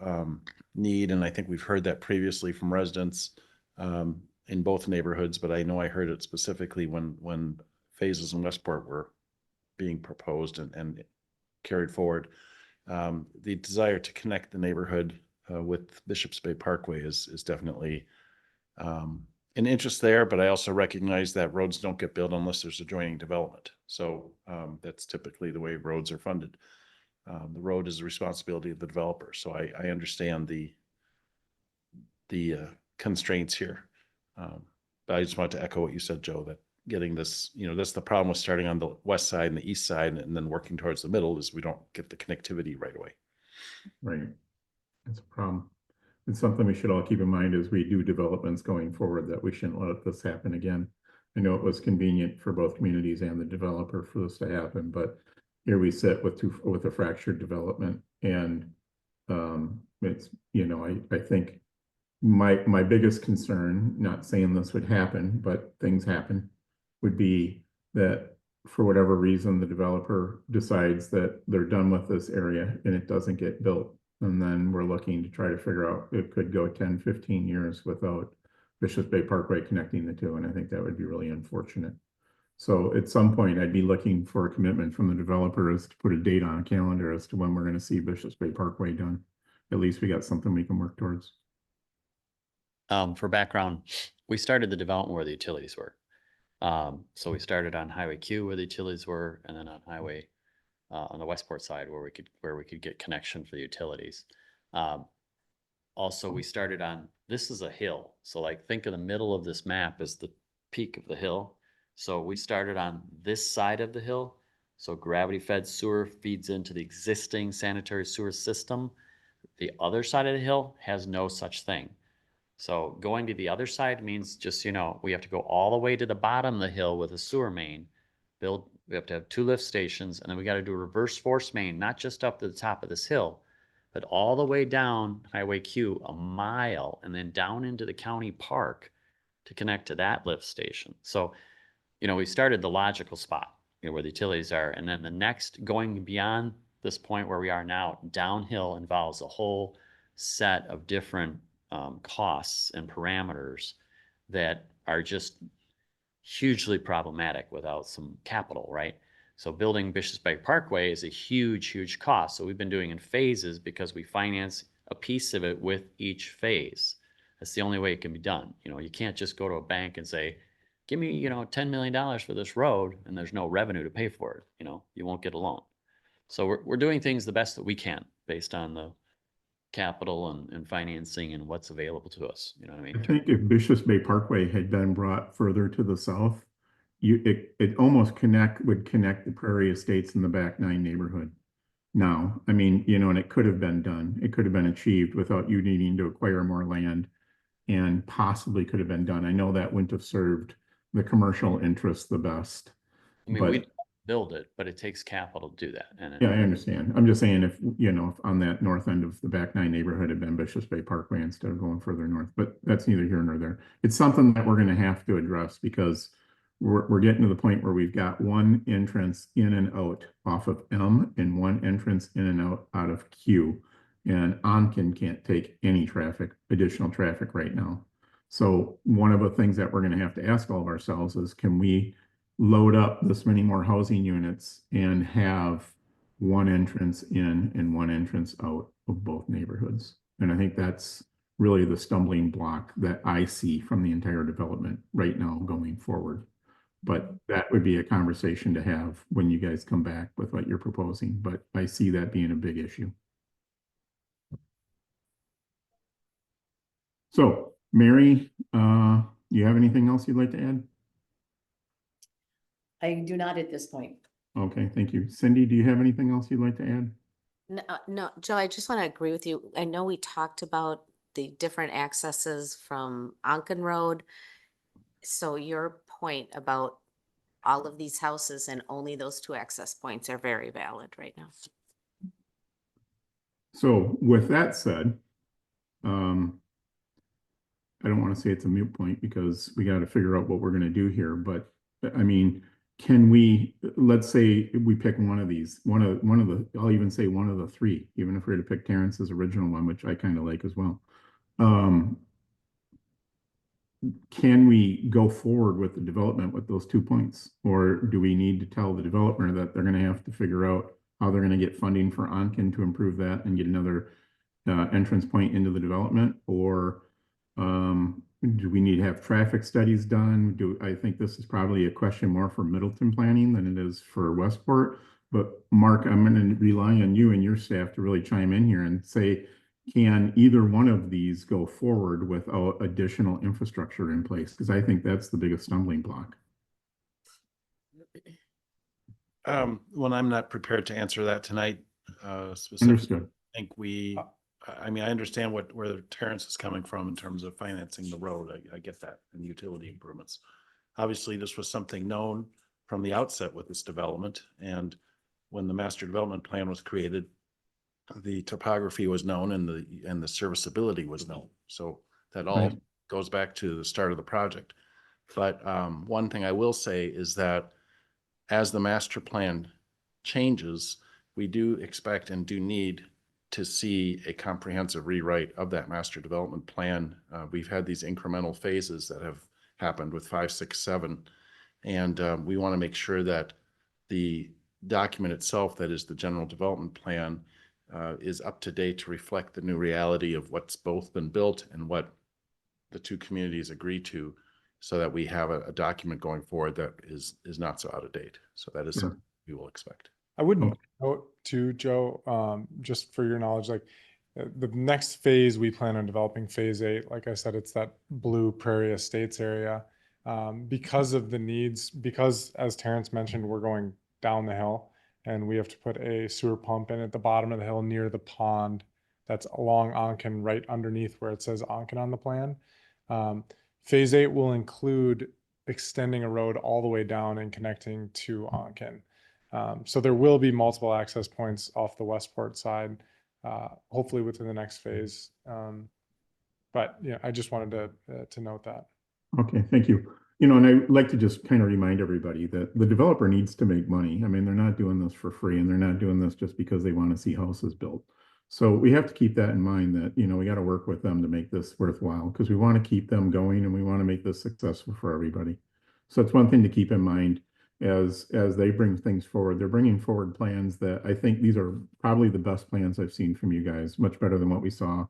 need, and I think we've heard that previously from residents in both neighborhoods, but I know I heard it specifically when phases in Westport were being proposed and carried forward. The desire to connect the neighborhood with Bishops Bay Parkway is definitely an interest there, but I also recognize that roads don't get built unless there's adjoining development. So that's typically the way roads are funded. The road is the responsibility of the developer. So I understand the constraints here. But I just wanted to echo what you said, Joe, that getting this, that's the problem with starting on the west side and the east side and then working towards the middle is we don't get the connectivity right away. Right. That's a problem. It's something we should all keep in mind as we do developments going forward, that we shouldn't let this happen again. I know it was convenient for both communities and the developer for this to happen, but here we sit with a fractured development, and it's, I think my biggest concern, not saying this would happen, but things happen, would be that for whatever reason, the developer decides that they're done with this area and it doesn't get built. And then we're looking to try to figure out, it could go 10, 15 years without Bishops Bay Parkway connecting the two. And I think that would be really unfortunate. So at some point, I'd be looking for a commitment from the developers to put a date on a calendar as to when we're going to see Bishops Bay Parkway done. At least we got something we can work towards. For background, we started the development where the utilities were. So we started on Highway Q where the utilities were, and then on Highway on the Westport side where we could get connection for the utilities. Also, we started on, this is a hill. So like think of the middle of this map as the peak of the hill. So we started on this side of the hill. So gravity fed sewer feeds into the existing sanitary sewer system. The other side of the hill has no such thing. So going to the other side means just, we have to go all the way to the bottom of the hill with a sewer main, we have to have 2 lift stations, and then we got to do a reverse force main, not just up to the top of this hill, but all the way down Highway Q a mile and then down into the county park to connect to that lift station. So, we started the logical spot, where the utilities are. And then the next, going beyond this point where we are now, downhill involves a whole set of different costs and parameters that are just hugely problematic without some capital, right? So building Bishops Bay Parkway is a huge, huge cost. So we've been doing in phases because we finance a piece of it with each phase. That's the only way it can be done. You can't just go to a bank and say, give me, $10 million for this road, and there's no revenue to pay for it. You won't get a loan. So we're doing things the best that we can based on the capital and financing and what's available to us. You know what I mean? I think if Bishops Bay Parkway had been brought further to the south, it almost would connect the Prairie Estates in the back 9 neighborhood. Now, I mean, and it could have been done. It could have been achieved without you needing to acquire more land, and possibly could have been done. I know that wouldn't have served the commercial interest the best. I mean, But we build it, but it takes capital to do that. And yeah, I understand. I'm just saying if on that north end of the back 9 neighborhood had been Bishops Bay Parkway instead of going further north, but that's neither here nor there. It's something that we're going to have to address because we're getting to the point where we've got one entrance in and out off of M and one entrance in and out of Q. And Onken can't take any additional traffic right now. So one of the things that we're going to have to ask all of ourselves is, can we load up this many more housing units and have one entrance in and one entrance out of both neighborhoods. And I think that's really the stumbling block that I see from the entire development right now going forward. But that would be a conversation to have when you guys come back with what you're proposing, but I see that being a big issue. So, Mary, you have anything else you'd like to add? I do not at this point. Okay, thank you. Cindy, do you have anything else you'd like to add? No, no, Joe, I just want to agree with you. I know we talked about the different accesses from Onken Road. So your point about all of these houses and only those two access points are very valid right now. So with that said, I don't want to say it's a moot point because we got to figure out what we're going to do here, but I mean, can we, let's say we pick one of these, I'll even say one of the three, even if we were to pick Terrence's original one, which I kind of like as well. Can we go forward with the development with those 2 points? Or do we need to tell the developer that they're going to have to figure out how they're going to get funding for Onken to improve that and get another entrance point into the development? Or do we need to have traffic studies done? I think this is probably a question more for Middleton planning than it is for Westport. But Mark, I'm going to rely on you and your staff to really chime in here and say, can either one of these go forward without additional infrastructure in place? Because I think that's the biggest stumbling block. Well, I'm not prepared to answer that tonight. Specifically. Understood. I think I mean, I understand where Terrence is coming from in terms of financing the road. I get that, and utility improvements. Obviously, this was something known from the outset with this development. And when the master development plan was created, the topography was known and the serviceability was known. So that all goes back to the start of the project. But one thing I will say is that as the master plan changes, we do expect and do need to see a comprehensive rewrite of that master development plan. We've had these incremental phases that have happened with 5, 6, 7. And we want to make sure that the document itself, that is the general development plan, is up to date to reflect the new reality of what's both been built and what the two communities agree to, so that we have a document going forward that is not so out of date. So that is something we will expect. I would note too, Joe, just for your knowledge, like the next phase we plan on developing, phase 8, like I said, it's that blue Prairie Estates area. Because of the needs, because as Terrence mentioned, we're going down the hill and we have to put a sewer pump in at the bottom of the hill near the pond that's along Onken, right underneath where it says Onken on the plan. Phase 8 will include extending a road all the way down and connecting to Onken. So there will be multiple access points off the Westport side, hopefully within the next phase. But yeah, I just wanted to note that. Okay, thank you. You know, and I'd like to just kind of remind everybody that the developer needs to make money. I mean, they're not doing this for free, and they're not doing this just because they want to see houses built. So we have to keep that in mind that, you know, we got to work with them to make this worthwhile because we want to keep them going and we want to make this successful for everybody. So it's one thing to keep in mind as they bring things forward. They're bringing forward plans that I think these are probably the best plans I've seen from you guys, much better than what we saw,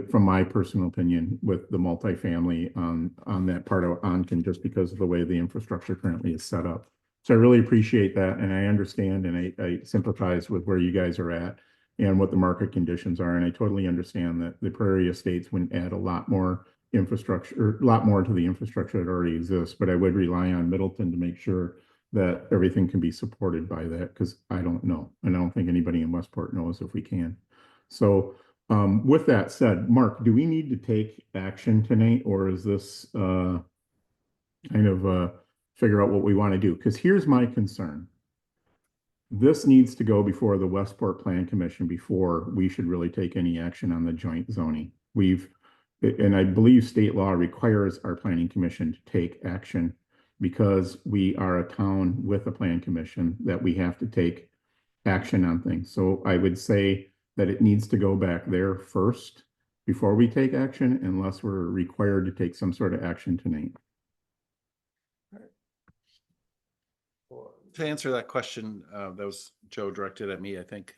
from my personal opinion, with the multifamily on that part of Onken, just because of the way the infrastructure currently is set up. So I really appreciate that, and I understand and I sympathize with where you guys are at and what the market conditions are. And I totally understand that the Prairie Estates wouldn't add a lot more infrastructure, a lot more to the infrastructure that already exists, but I would rely on Middleton to make sure that everything can be supported by that, because I don't know. And I don't think anybody in Westport knows if we can. So with that said, Mark, do we need to take action tonight, or is this kind of figure out what we want to do? Because here's my concern. This needs to go before the Westport Plan Commission before we should really take any action on the joint zoning. And I believe state law requires our planning commission to take action because we are a town with a plan commission that we have to take action on things. So I would say that it needs to go back there first before we take action, unless we're required to take some sort of action tonight. To answer that question, that was Joe directed at me, I think.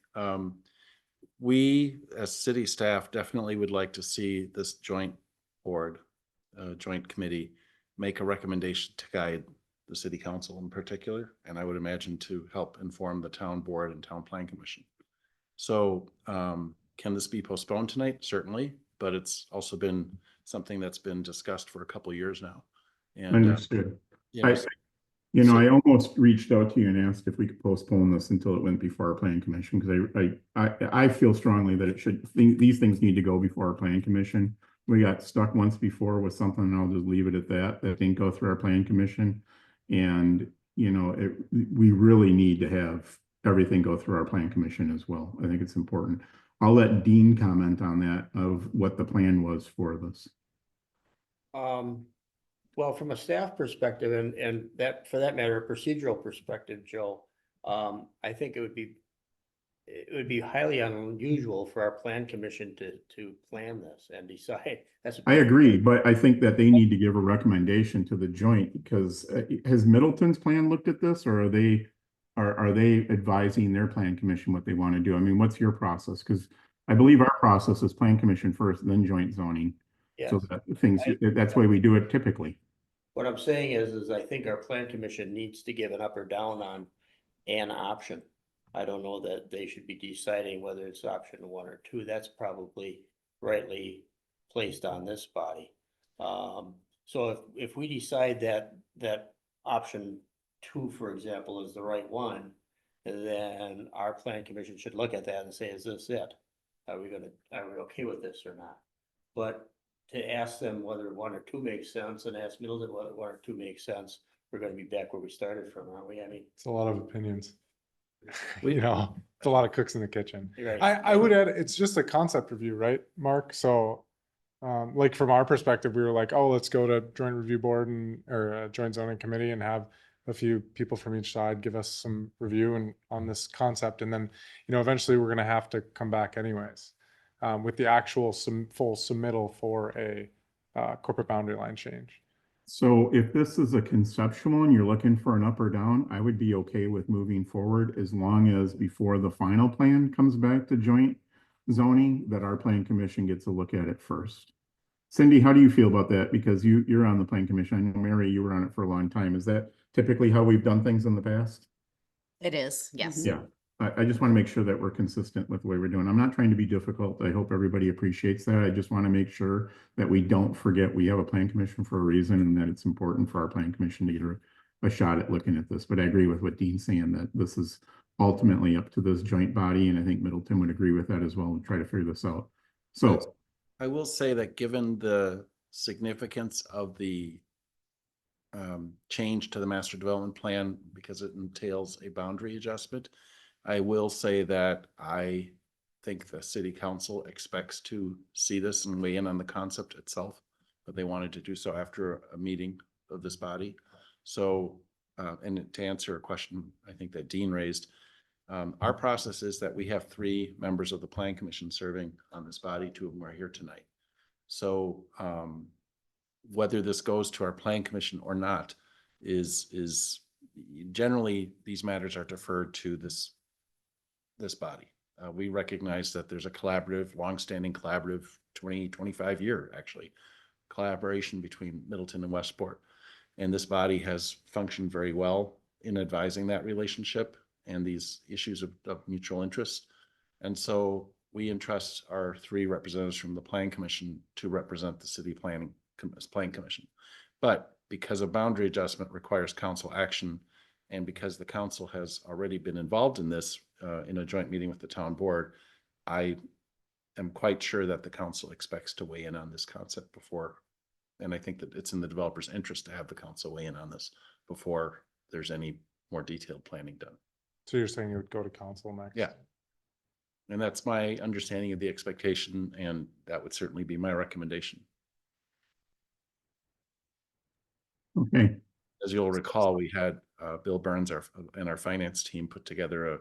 We, as city staff, definitely would like to see this joint board, joint committee, make a recommendation to guide the city council in particular, and I would imagine to help inform the town board and town plan commission. So can this be postponed tonight? Certainly, but it's also been something that's been discussed for a couple of years now. And Understood. you know, I almost reached out to you and asked if we could postpone this until it went before our plan commission, because I feel strongly that it should, these things need to go before our plan commission. We got stuck once before with something, and I'll just leave it at that. That didn't go through our plan commission. And, you know, we really need to have everything go through our plan commission as well. I think it's important. I'll let Dean comment on that, of what the plan was for this. Well, from a staff perspective and that, for that matter, a procedural perspective, Joe, I think it would be highly unusual for our plan commission to plan this and decide. I agree, but I think that they need to give a recommendation to the joint, because has Middleton's plan looked at this, or are they advising their plan commission what they want to do? I mean, what's your process? Because I believe our process is plan commission first, then joint zoning. So Yes. that's the way we do it typically. What I'm saying is I think our plan commission needs to give an up or down on an option. I don't know that they should be deciding whether it's option 1 or 2. That's probably rightly placed on this body. So if we decide that option 2, for example, is the right one, then our plan commission should look at that and say, is this it? Are we okay with this or not? But to ask them whether 1 or 2 makes sense, and ask Middleton whether 1 or 2 makes sense, we're gonna be back where we started from, aren't we? I mean. It's a lot of opinions. You know, it's a lot of cooks in the kitchen. Right. I would add, it's just a concept review, right, Mark? So, like from our perspective, we were like, oh, let's go to joint review board or joint zoning committee and have a few people from each side give us some review and on this concept. And then, you know, eventually we're going to have to come back anyways, with the actual full submittal for a corporate boundary line change. So if this is a conceptual and you're looking for an up or down, I would be okay with moving forward, as long as before the final plan comes back to joint zoning, that our plan commission gets a look at it first. Cindy, how do you feel about that? Because you're on the plan commission. I know, Mary, you were on it for a long time. Is that typically how we've done things in the past? It is, yes. Yeah. I just want to make sure that we're consistent with the way we're doing. I'm not trying to be difficult. I hope everybody appreciates that. I just want to make sure that we don't forget we have a plan commission for a reason, and that it's important for our plan commission to get a shot at looking at this. But I agree with what Dean's saying, that this is ultimately up to this joint body, and I think Middleton would agree with that as well, and try to figure this out. So I will say that given the significance of the change to the master development plan, because it entails a boundary adjustment, I will say that I think the city council expects to see this and weigh in on the concept itself, but they wanted to do so after a meeting of this body. So, and to answer a question I think that Dean raised, our process is that we have 3 members of the plan commission serving on this body. 2 of them are here tonight. So whether this goes to our plan commission or not is generally, these matters are deferred to this body. We recognize that there's a collaborative, longstanding collaborative 25 year actually collaboration between Middleton and Westport. And this body has functioned very well in advising that relationship and these issues of mutual interest. And so we entrust our 3 representatives from the Plan Commission to represent the City Plan Commission. But because a boundary adjustment requires council action, and because the council has already been involved in this in a joint meeting with the town board, I am quite sure that the council expects to weigh in on this concept before. And I think that it's in the developer's interest to have the council weigh in on this before there's any more detailed planning done. So you're saying it would go to council next? Yeah. And that's my understanding of the expectation, and that would certainly be my recommendation. okay. As you'll recall, we had Bill Burns and our finance team put together a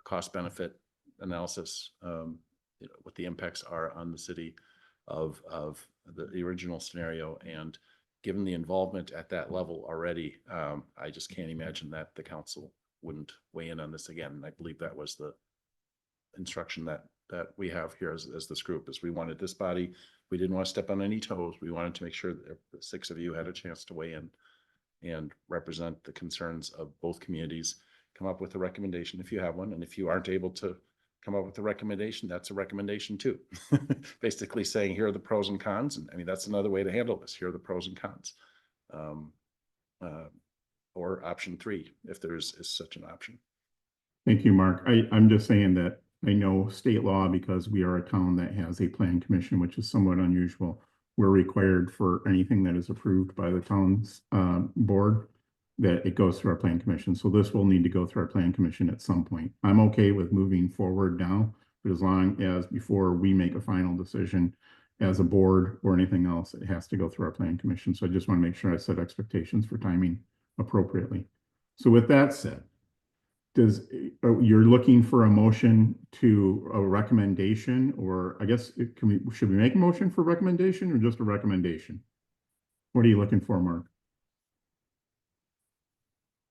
cost benefit analysis, what the impacts are on the city of the original scenario, and given the involvement at that level already, I just can't imagine that the council wouldn't weigh in on this again. And I believe that was the instruction that we have here as this group, is we wanted this body, we didn't want to step on any toes. We wanted to make sure that the 6 of you had a chance to weigh in and represent the concerns of both communities, come up with a recommendation if you have one. And if you aren't able to come up with a recommendation, that's a recommendation too. Basically saying, here are the pros and cons. And I mean, that's another way to handle this. Here are the pros and cons. Or option 3, if is such an option. Thank you, Mark. I'm just saying that I know state law, because we are a town that has a plan commission, which is somewhat unusual. We're required for anything that is approved by the town's board, that it goes through our plan commission. So this will need to go through our plan commission at some point. I'm okay with moving forward now, but as long as before we make a final decision as a board or anything else, it has to go through our plan commission. So I just want to make sure I set expectations for timing appropriately. So with that said, you're looking for a motion to a recommendation, or I guess should we make a motion for recommendation or just a recommendation? What are you looking for, Mark?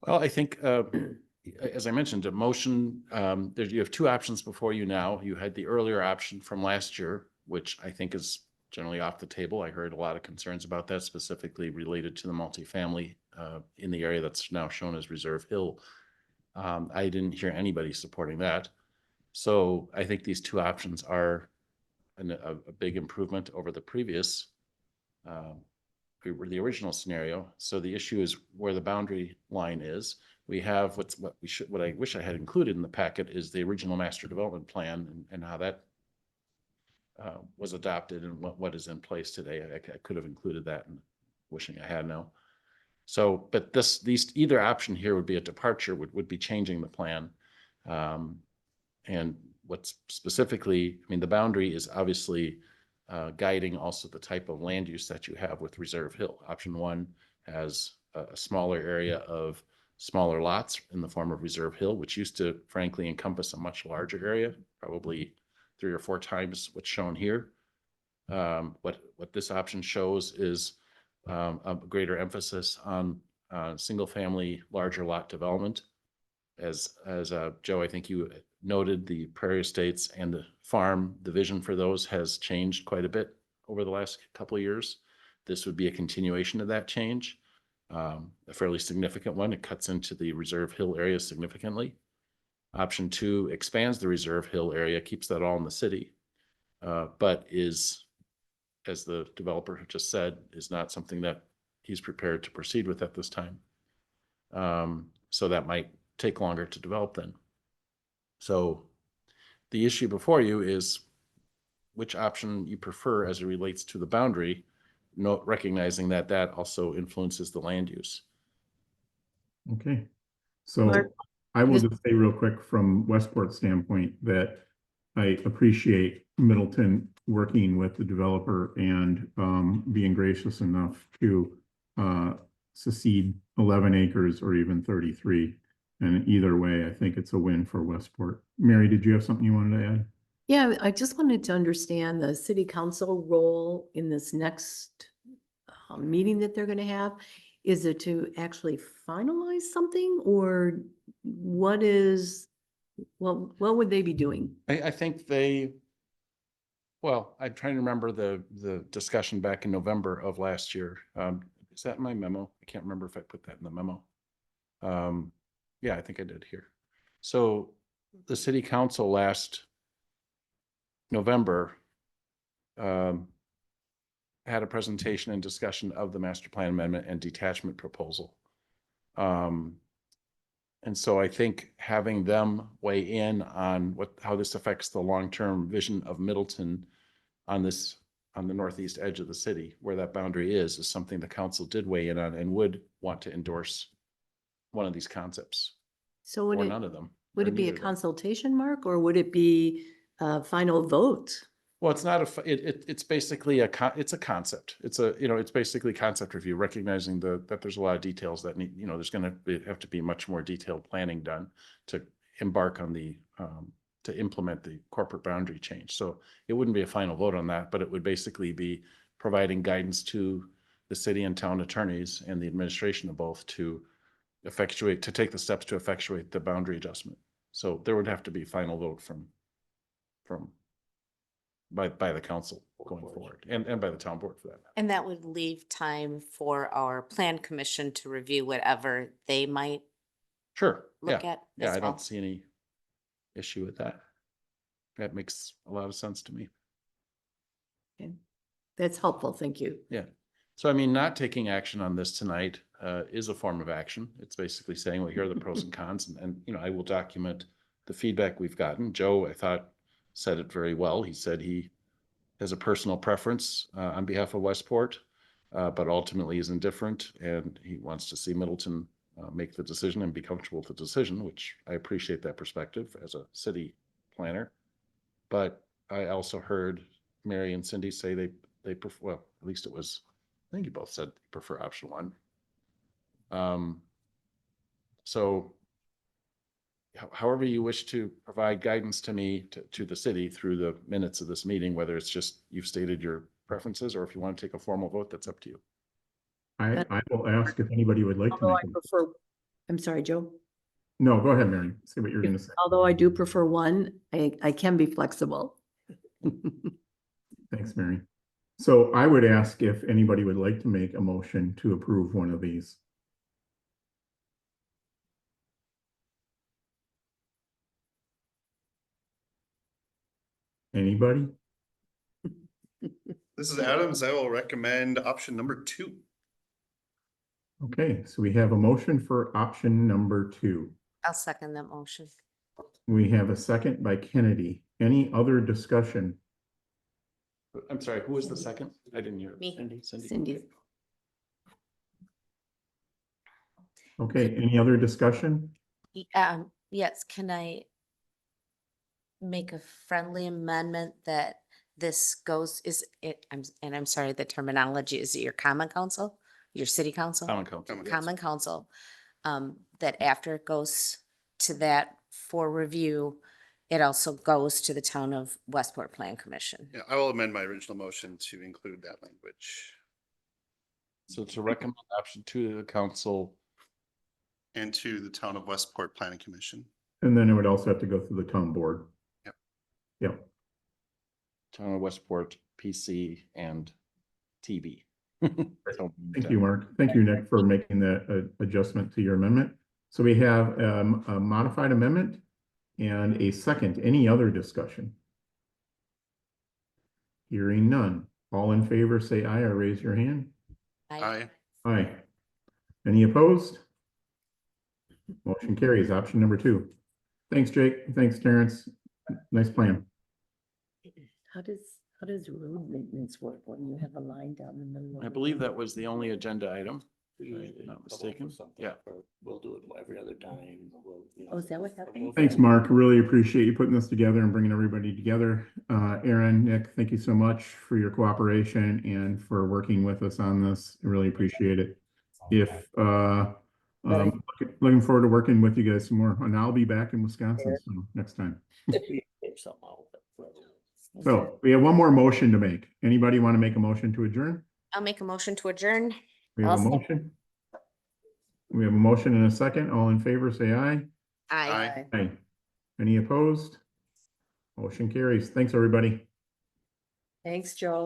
Well, I think, as I mentioned, a motion, you have 2 options before you now. You had the earlier option from last year, which I think is generally off the table. I heard a lot of concerns about that, specifically related to the multifamily in the area that's now shown as Reserve Hill. I didn't hear anybody supporting that. So I think these 2 options are a big improvement over the previous, the original scenario. So the issue is where the boundary line is. We have what I wish I had included in the packet is the original master development plan and how that was adopted and what is in place today. I could have included that, and wishing I had now. So, but either option here would be a departure, would be changing the plan. And what's specifically, I mean, the boundary is obviously guiding also the type of land use that you have with Reserve Hill. Option 1 has a smaller area of smaller lots in the form of Reserve Hill, which used to frankly encompass a much larger area, probably 3 or 4 times what's shown here. What this option shows is a greater emphasis on single family, larger lot development. As Joe, I think you noted, the Prairie Estates and the farm, the vision for those has changed quite a bit over the last couple of years. This would be a continuation of that change, a fairly significant one. It cuts into the Reserve Hill area significantly. Option 2 expands the Reserve Hill area, keeps that all in the city, but is, as the developer just said, is not something that he's prepared to proceed with at this time. So that might take longer to develop then. So the issue before you is which option you prefer as it relates to the boundary, recognizing that that also influences the land use. Okay. So Mark, I will just say real quick from Westport's standpoint that I appreciate Middleton working with the developer and being gracious enough to secede 11 acres or even 33. And either way, I think it's a win for Westport. Mary, did you have something you wanted to add? Yeah, I just wanted to understand the city council role in this next meeting that they're going to have. Is it to actually finalize something, or what would they be doing? I think well, I'm trying to remember the discussion back in November of last year. Is that in my memo? I can't remember if I put that in the memo. Yeah, I think I did here. So the city council last November had a presentation and discussion of the master plan amendment and detachment proposal. And so I think having them weigh in on how this affects the long-term vision of Middleton on the northeast edge of the city, where that boundary is something the council did weigh in on and would want to endorse one of these concepts. So Or none of them. would or it be a neither of them. consultation, Mark, or would it be a final vote? Well, it's not it's basically it's a concept. It's basically concept review, recognizing that there's a lot of details that need, there's going to have to be much more detailed planning done to embark on to implement the corporate boundary change. So it wouldn't be a final vote on that, but it would basically be providing guidance to the city and town attorneys and the administration of both to take the steps to effectuate the boundary adjustment. So there would have to be final vote by the council going forward and by the town board for that matter. And that would leave time for our plan commission to review whatever they might Sure, look yeah, at yeah, as I well. don't see any issue with that. That makes a lot of sense to me. That's helpful. Thank you. Yeah. So I mean, not taking action on this tonight is a form of action. It's basically saying, well, here are the pros and cons, and you know, I will document the feedback we've gotten. Joe, I thought, said it very well. He said he has a personal preference on behalf of Westport, but ultimately is indifferent, and he wants to see Middleton make the decision and be comfortable with the decision, which I appreciate that perspective as a city planner. But I also heard Mary and Cindy say they prefer, well, at least it was, I think you both said prefer option one. So however you wish to provide guidance to me, to the city through the minutes of this meeting, whether it's just you've stated your preferences, or if you want to take a formal vote, that's up to you. I will ask if anybody would like to Although make. I prefer, I'm sorry, Joe. No, go ahead, Mary. See what you're gonna say. Although I do prefer one, I can be flexible. Thanks, Mary. So I would ask if anybody would like to make a motion to approve one of these. Anybody? This is Adams. I will recommend option number 2. Okay, so we have a motion for option number 2. I'll second that motion. We have a second by Kennedy. Any other discussion? I'm sorry, who was the second? I didn't hear. Me. Cindy. Okay, any other discussion? Yes, can I make a friendly amendment that this goes, I'm sorry, the terminology, is it your common council, your city council? Common council. Common council, that after it goes to that for review, it also goes to the town of Westport Plan Commission. Yeah, I will amend my original motion to include that language So to recommend option 2 to the council. and to the town of Westport Planning Commission. And then it would also have to go through the town board. Yep. Yep. Town of Westport, PC, and TB. Thank you, Mark. Thank you, Nick, for making that adjustment to your amendment. So we have a modified amendment and a second. Any other discussion? Hearing none. All in favor, say aye or raise your hand. Aye. Aye. Any opposed? Motion carries. Option number 2. Thanks, Jake. Thanks, Terrence. Nice plan. How does road maintenance work when you have a line down the middle? I believe that was the only agenda item, if I'm not mistaken. Yeah. We'll do it every other time. Oh, is that what happened? Thanks, Mark. Really appreciate you putting this together and bringing everybody together. Aaron, Nick, thank you so much for your cooperation and for working with us on this. I really appreciate it. Looking forward to working with you guys some more, and I'll be back in Wisconsin so next time. So we have one more motion to make. Anybody want to make a motion to adjourn? I'll make a motion to adjourn. We have a I'll second. motion. We have a motion and a second. All in favor, say aye. Aye. Aye. Any opposed? Motion carries. Thanks, everybody. Thanks, Joe.